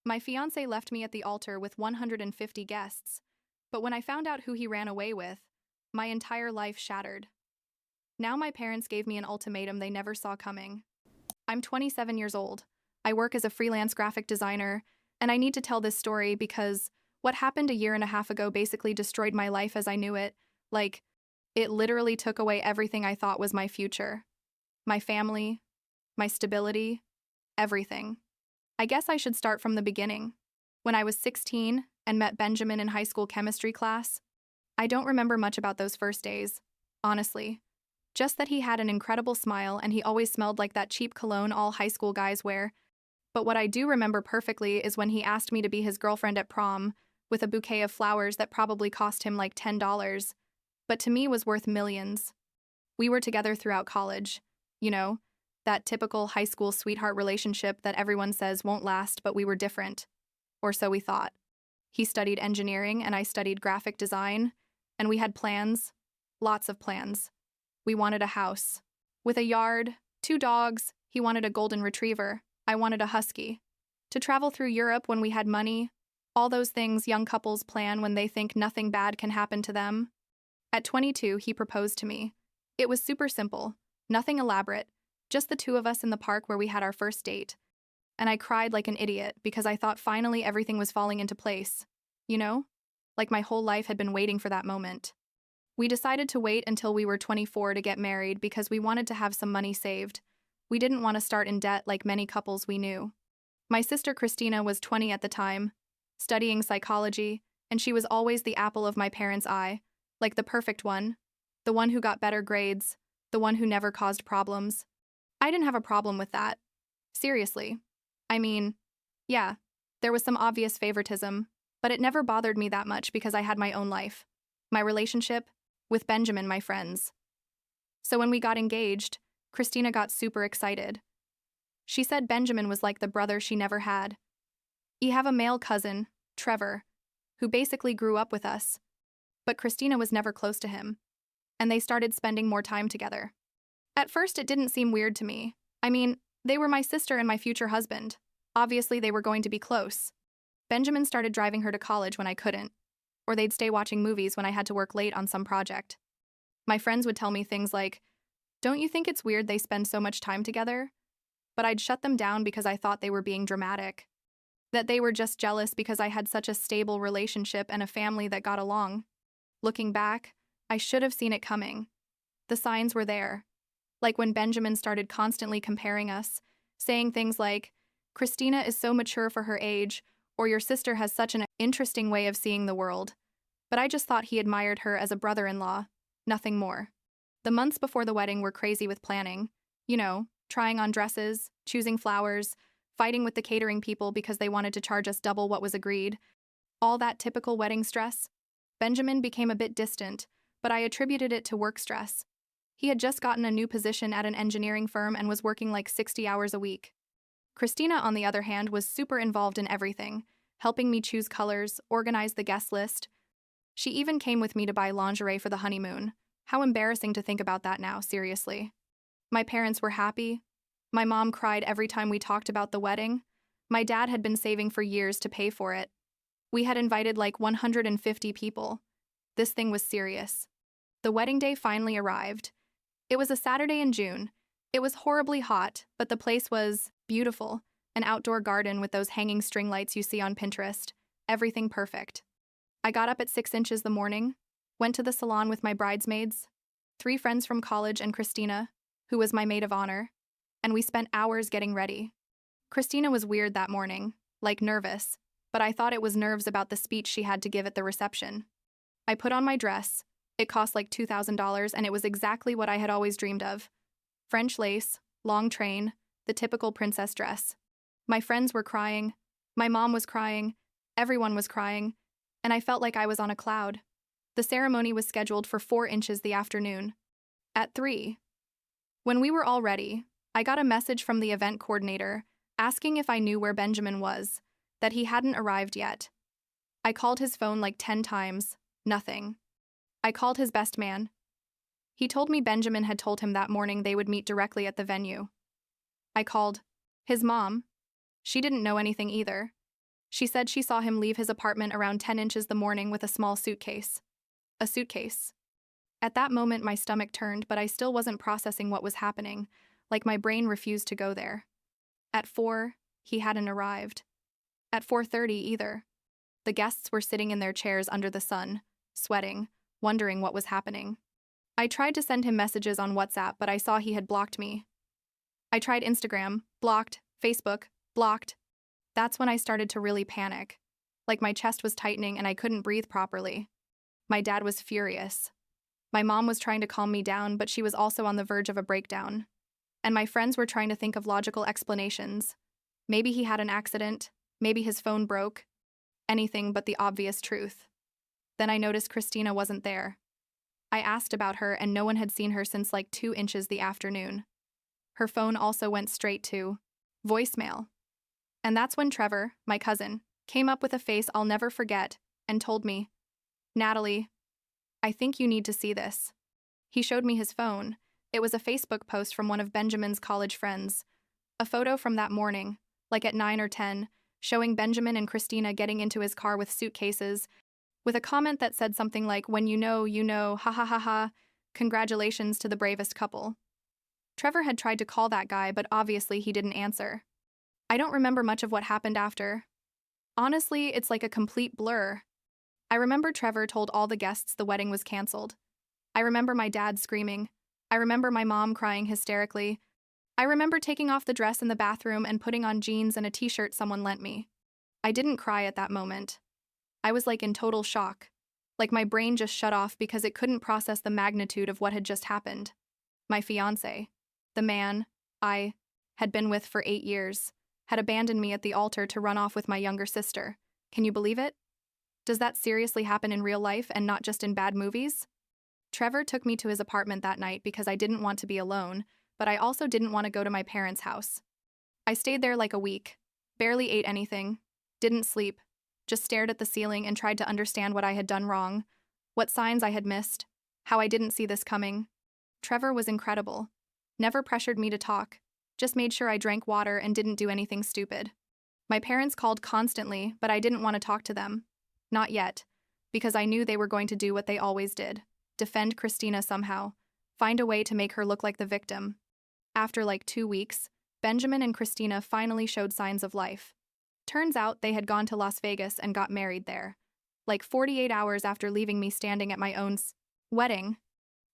My fiancé left me at the altar with 150 guests, but when I found out who he ran away with, my entire life shattered. Now my parents gave me an ultimatum they never saw coming. I'm 27 years old. I work as a freelance graphic designer, and I need to tell this story because what happened a year and a half ago basically destroyed my life as I knew it. Like, it literally took away everything I thought was my future. My family, my stability, everything. I guess I should start from the beginning. When I was 16 and met Benjamin in high school chemistry class, I don't remember much about those first days, honestly. Just that he had an incredible smile and he always smelled like that cheap cologne all high school guys wear. But what I do remember perfectly is when he asked me to be his girlfriend at prom with a bouquet of flowers that probably cost him like $10, but to me was worth millions. We were together throughout college. You know, that typical high school sweetheart relationship that everyone says won't last, but we were different. Or so we thought. He studied engineering and I studied graphic design, and we had plans, lots of plans. We wanted a house. With a yard, 2 dogs, he wanted a golden retriever, I wanted a husky. To travel through Europe when we had money, all those things young couples plan when they think nothing bad can happen to them. At 22, he proposed to me. It was super simple, nothing elaborate, just the two of us in the park where we had our first date. And I cried like an idiot because I thought finally everything was falling into place. You know? Like my whole life had been waiting for that moment. We decided to wait until we were 24 to get married because we wanted to have some money saved. We didn't want to start in debt like many couples we knew. My sister Kristina was 20 at the time, studying psychology, and she was always the apple of my parents' eye, like the perfect one, the one who got better grades, the one who never caused problems. I didn't have a problem with that. Seriously. I mean, yeah, there was some obvious favoritism, but it never bothered me that much because I had my own life, my relationship, with Benjamin, my friends. So when we got engaged, Kristina got super excited. She said Benjamin was like the brother she never had. I have a male cousin, Trevor, who basically grew up with us, but Kristina was never close to him, and they started spending more time together. At first, it didn't seem weird to me. I mean, they were my sister and my future husband. Obviously, they were going to be close. Benjamin started driving her to college when I couldn't, or they'd stay watching movies when I had to work late on some project. My friends would tell me things like, "Don't you think it's weird they spend so much time together?" But I'd shut them down because I thought they were being dramatic. That they were just jealous because I had such a stable relationship and a family that got along. Looking back, I should have seen it coming. The signs were there. Like when Benjamin started constantly comparing us, saying things like, "Kristina is so mature for her age," or "Your sister has such an interesting way of seeing the world." But I just thought he admired her as a brother-in-law, nothing more. The months before the wedding were crazy with planning. You know, trying on dresses, choosing flowers, fighting with the catering people because they wanted to charge us double what was agreed. All that typical wedding stress. Benjamin became a bit distant, but I attributed it to work stress. He had just gotten a new position at an engineering firm and was working like 60 hours a week. Kristina, on the other hand, was super involved in everything, helping me choose colors, organize the guest list. She even came with me to buy lingerie for the honeymoon. How embarrassing to think about that now, seriously. My parents were happy. My mom cried every time we talked about the wedding. My dad had been saving for years to pay for it. We had invited like 150 people. This thing was serious. The wedding day finally arrived. It was a Saturday in June. It was horribly hot, but the place was beautiful. An outdoor garden with those hanging string lights you see on Pinterest. Everything perfect. I got up at 6 inches the morning, went to the salon with my bridesmaids, 3 friends from college and Kristina, who was my maid of honor, and we spent hours getting ready. Kristina was weird that morning, like nervous, but I thought it was nerves about the speech she had to give at the reception. I put on my dress. It cost like $2,000 and it was exactly what I had always dreamed of. French lace, long train, the typical princess dress. My friends were crying, my mom was crying, everyone was crying, and I felt like I was on a cloud. The ceremony was scheduled for 4 inches the afternoon. At 3. When we were all ready, I got a message from the event coordinator asking if I knew where Benjamin was, that he hadn't arrived yet. I called his phone like 10 times, nothing. I called his best man. He told me Benjamin had told him that morning they would meet directly at the venue. I called his mom. She didn't know anything either. She said she saw him leave his apartment around 10 inches the morning with a small suitcase. A suitcase. At that moment, my stomach turned, but I still wasn't processing what was happening, like my brain refused to go there. At 4, he hadn't arrived. At 4:30 either. The guests were sitting in their chairs under the sun, sweating, wondering what was happening. I tried to send him messages on WhatsApp, but I saw he had blocked me. I tried Instagram, blocked, Facebook, blocked. That's when I started to really panic. Like my chest was tightening and I couldn't breathe properly. My dad was furious. My mom was trying to calm me down, but she was also on the verge of a breakdown. And my friends were trying to think of logical explanations. Maybe he had an accident, maybe his phone broke. Anything but the obvious truth. Then I noticed Kristina wasn't there. I asked about her and no one had seen her since like 2 inches the afternoon. Her phone also went straight to voicemail. And that's when Trevor, my cousin, came up with a face I'll never forget and told me, "Natalie, I think you need to see this." He showed me his phone. It was a Facebook post from one of Benjamin's college friends. A photo from that morning, like at 9 or 10, showing Benjamin and Kristina getting into his car with suitcases, with a comment that said something like, "When you know, ha ha ha ha, congratulations to the bravest couple." Trevor had tried to call that guy, but obviously he didn't answer. I don't remember much of what happened after. Honestly, it's like a complete blur. I remember Trevor told all the guests the wedding was canceled. I remember my dad screaming. I remember my mom crying hysterically. I remember taking off the dress in the bathroom and putting on jeans and a t-shirt someone lent me. I didn't cry at that moment. I was like in total shock. Like my brain just shut off because it couldn't process the magnitude of what had just happened. My fiancé, the man I had been with for 8 years, had abandoned me at the altar to run off with my younger sister. Can you believe it? Does that seriously happen in real life and not just in bad movies? Trevor took me to his apartment that night because I didn't want to be alone, but I also didn't want to go to my parents' house. I stayed there like a week, barely ate anything, didn't sleep, just stared at the ceiling and tried to understand what I had done wrong, what signs I had missed, how I didn't see this coming. Trevor was incredible. Never pressured me to talk, just made sure I drank water and didn't do anything stupid. My parents called constantly, but I didn't want to talk to them. Not yet, because I knew they were going to do what they always did, defend Kristina somehow, find a way to make her look like the victim. After like 2 weeks, Benjamin and Kristina finally showed signs of life. Turns out they had gone to Las Vegas and got married there, like 48 hours after leaving me standing at my own wedding.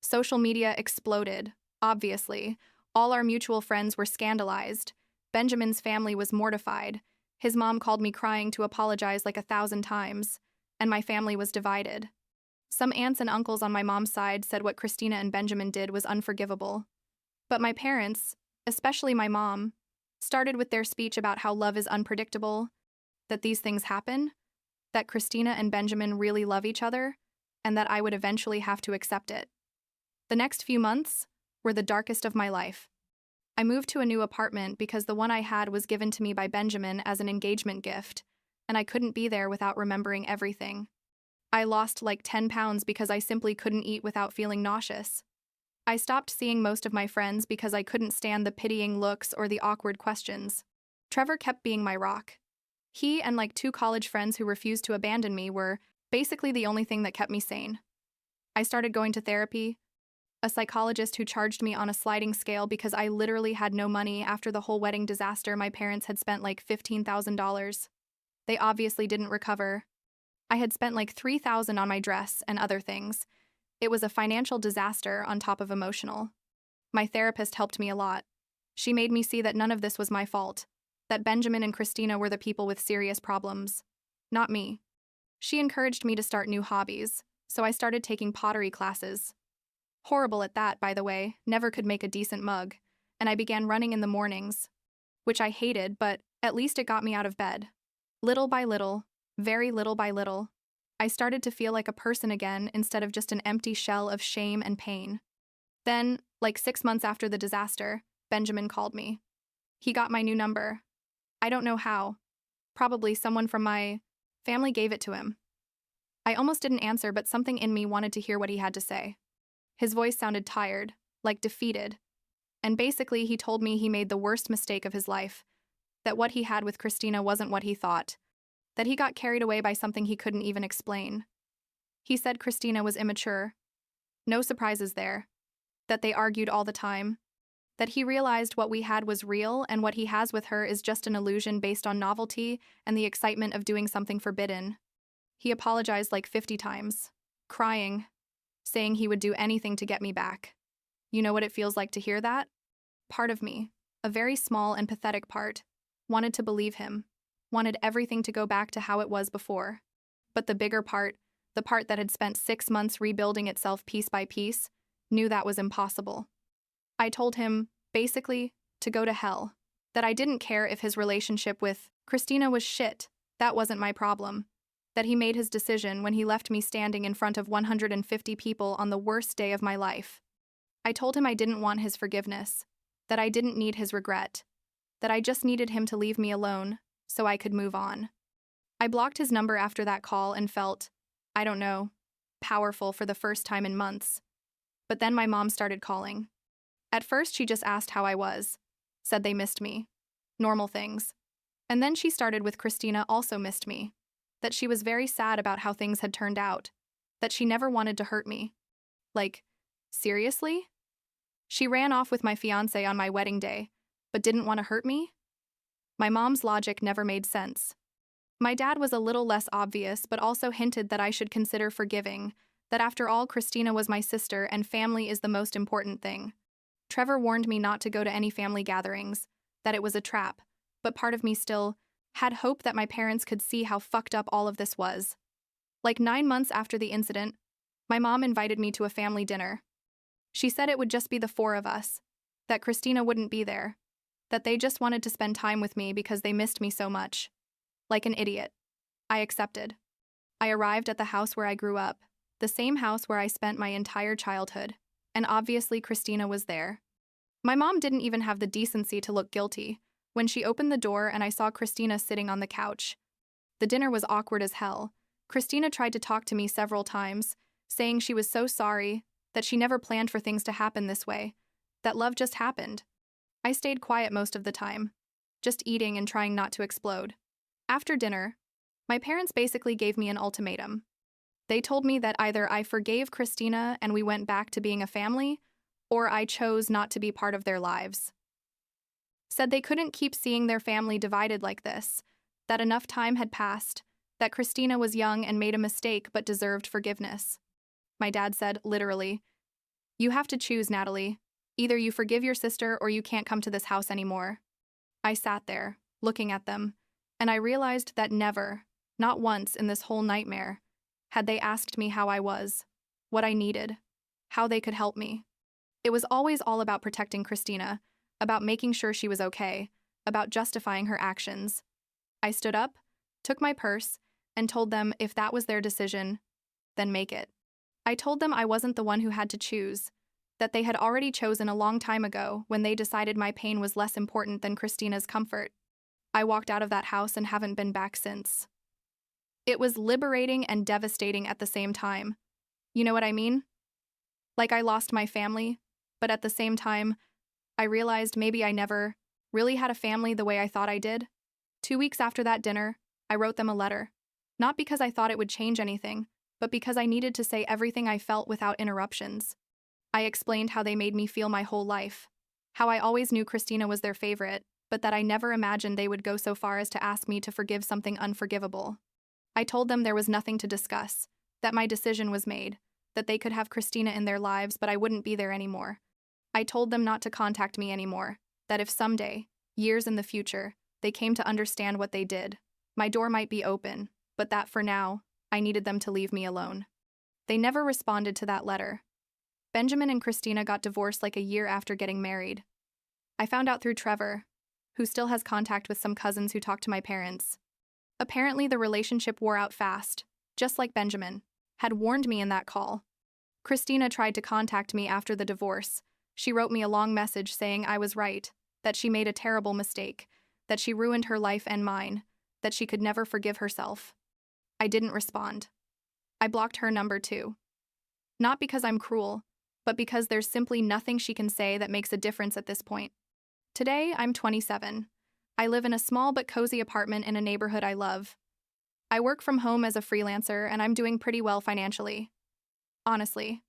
Social media exploded, obviously. All our mutual friends were scandalized. Benjamin's family was mortified. His mom called me crying to apologize like 1,000 times, and my family was divided. Some aunts and uncles on my mom's side said what Kristina and Benjamin did was unforgivable. But my parents, especially my mom, started with their speech about how love is unpredictable, that these things happen, that Kristina and Benjamin really love each other, and that I would eventually have to accept it. The next few months were the darkest of my life. I moved to a new apartment because the one I had was given to me by Benjamin as an engagement gift, and I couldn't be there without remembering everything. I lost like 10 pounds because I simply couldn't eat without feeling nauseous. I stopped seeing most of my friends because I couldn't stand the pitying looks or the awkward questions. Trevor kept being my rock. He and like 2 college friends who refused to abandon me were basically the only thing that kept me sane. I started going to therapy, a psychologist who charged me on a sliding scale because I literally had no money after the whole wedding disaster. My parents had spent like $15,000. They obviously didn't recover. I had spent like $3,000 on my dress and other things. It was a financial disaster on top of emotional. My therapist helped me a lot. She made me see that none of this was my fault, that Benjamin and Kristina were the people with serious problems, not me. She encouraged me to start new hobbies, so I started taking pottery classes. Horrible at that, by the way, never could make a decent mug, and I began running in the mornings, which I hated, but at least it got me out of bed. Little by little, very little by little, I started to feel like a person again instead of just an empty shell of shame and pain. Then, like 6 months after the disaster, Benjamin called me. He got my new number. I don't know how. Probably someone from my family gave it to him. I almost didn't answer, but something in me wanted to hear what he had to say. His voice sounded tired, like defeated. And basically, he told me he made the worst mistake of his life, that what he had with Kristina wasn't what he thought, that he got carried away by something he couldn't even explain. He said Kristina was immature. No surprises there. That they argued all the time. That he realized what we had was real and what he has with her is just an illusion based on novelty and the excitement of doing something forbidden. He apologized like 50 times, crying, saying he would do anything to get me back. You know what it feels like to hear that? Part of me, a very small and pathetic part, wanted to believe him, wanted everything to go back to how it was before. But the bigger part, the part that had spent 6 months rebuilding itself piece by piece, knew that was impossible. I told him, basically, to go to hell. That I didn't care if his relationship with Kristina was shit. That wasn't my problem. That he made his decision when he left me standing in front of 150 people on the worst day of my life. I told him I didn't want his forgiveness. That I didn't need his regret. That I just needed him to leave me alone so I could move on. I blocked his number after that call and felt, I don't know, powerful for the first time in months. But then my mom started calling. At first, she just asked how I was, said they missed me. Normal things. And then she started with Kristina also missed me. That she was very sad about how things had turned out. That she never wanted to hurt me. Like, seriously? She ran off with my fiancé on my wedding day, but didn't want to hurt me? My mom's logic never made sense. My dad was a little less obvious, but also hinted that I should consider forgiving, that after all, Kristina was my sister and family is the most important thing. Trevor warned me not to go to any family gatherings, that it was a trap, but part of me still had hope that my parents could see how fucked up all of this was. Like 9 months after the incident, my mom invited me to a family dinner. She said it would just be the 4 of us, that Kristina wouldn't be there, that they just wanted to spend time with me because they missed me so much. Like an idiot. I accepted. I arrived at the house where I grew up, the same house where I spent my entire childhood. And obviously Kristina was there. My mom didn't even have the decency to look guilty when she opened the door and I saw Kristina sitting on the couch. The dinner was awkward as hell. Kristina tried to talk to me several times, saying she was so sorry, that she never planned for things to happen this way, that love just happened. I stayed quiet most of the time, just eating and trying not to explode. After dinner, my parents basically gave me an ultimatum. They told me that either I forgave Kristina and we went back to being a family, or I chose not to be part of their lives. Said they couldn't keep seeing their family divided like this, that enough time had passed, that Kristina was young and made a mistake but deserved forgiveness. My dad said, literally, "You have to choose, Natalie. Either you forgive your sister or you can't come to this house anymore." I sat there, looking at them, and I realized that never, not once in this whole nightmare, had they asked me how I was, what I needed, how they could help me. It was always all about protecting Kristina, about making sure she was okay, about justifying her actions. I stood up, took my purse, and told them if that was their decision, then make it. I told them I wasn't the one who had to choose, that they had already chosen a long time ago when they decided my pain was less important than Kristina's comfort. I walked out of that house and haven't been back since. It was liberating and devastating at the same time. You know what I mean? Like I lost my family, but at the same time, I realized maybe I never really had a family the way I thought I did. 2 weeks after that dinner, I wrote them a letter. Not because I thought it would change anything, but because I needed to say everything I felt without interruptions. I explained how they made me feel my whole life, how I always knew Kristina was their favorite, but that I never imagined they would go so far as to ask me to forgive something unforgivable. I told them there was nothing to discuss, that my decision was made, that they could have Kristina in their lives but I wouldn't be there anymore. I told them not to contact me anymore, that if someday, years in the future, they came to understand what they did, my door might be open, but that for now, I needed them to leave me alone. They never responded to that letter. Benjamin and Kristina got divorced like a year after getting married. I found out through Trevor, who still has contact with some cousins who talk to my parents. Apparently the relationship wore out fast, just like Benjamin had warned me in that call. Kristina tried to contact me after the divorce. She wrote me a long message saying I was right, that she made a terrible mistake, that she ruined her life and mine, that she could never forgive herself. I didn't respond. I blocked her number too. Not because I'm cruel, but because there's simply nothing she can say that makes a difference at this point. Today, I'm 27. I live in a small but cozy apartment in a neighborhood I love. I work from home as a freelancer and I'm doing pretty well financially. Honestly,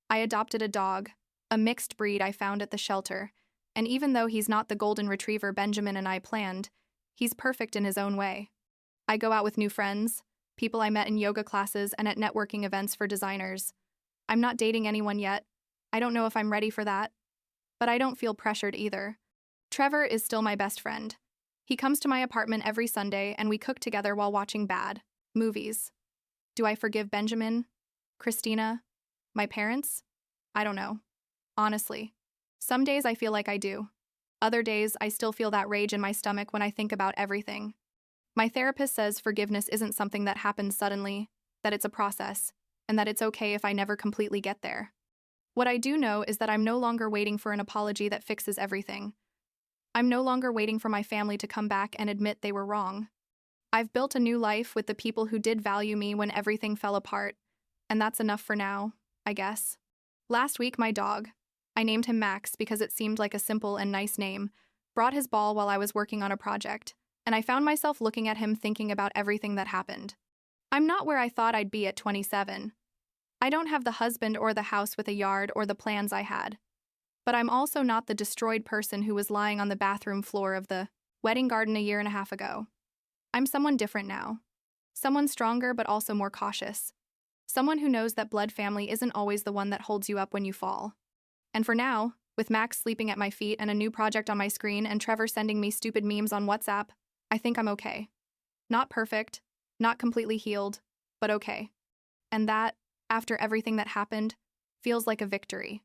I adopted a dog, a mixed breed I found at the shelter, and even though he's not the golden retriever Benjamin and I planned, he's perfect in his own way. I go out with new friends, people I met in yoga classes and at networking events for designers. I'm not dating anyone yet. I don't know if I'm ready for that, but I don't feel pressured either. Trevor is still my best friend. He comes to my apartment every Sunday and we cook together while watching bad movies. Do I forgive Benjamin? Kristina? My parents? I don't know. Honestly. Some days I feel like I do. Other days I still feel that rage in my stomach when I think about everything. My therapist says forgiveness isn't something that happens suddenly, that it's a process, and that it's okay if I never completely get there. What I do know is that I'm no longer waiting for an apology that fixes everything. I'm no longer waiting for my family to come back and admit they were wrong. I've built a new life with the people who did value me when everything fell apart, and that's enough for now, I guess. Last week, my dog, I named him Max because it seemed like a simple and nice name, brought his ball while I was working on a project, and I found myself looking at him thinking about everything that happened. I'm not where I thought I'd be at 27. I don't have the husband or the house with a yard or the plans I had. But I'm also not the destroyed person who was lying on the bathroom floor of the wedding garden a year and a half ago. I'm someone different now. Someone stronger but also more cautious. Someone who knows that blood family isn't always the one that holds you up when you fall. And for now, with Max sleeping at my feet and a new project on my screen and Trevor sending me stupid memes on WhatsApp, I think I'm okay. Not perfect, not completely healed, but okay. And that, after everything that happened, feels like a victory.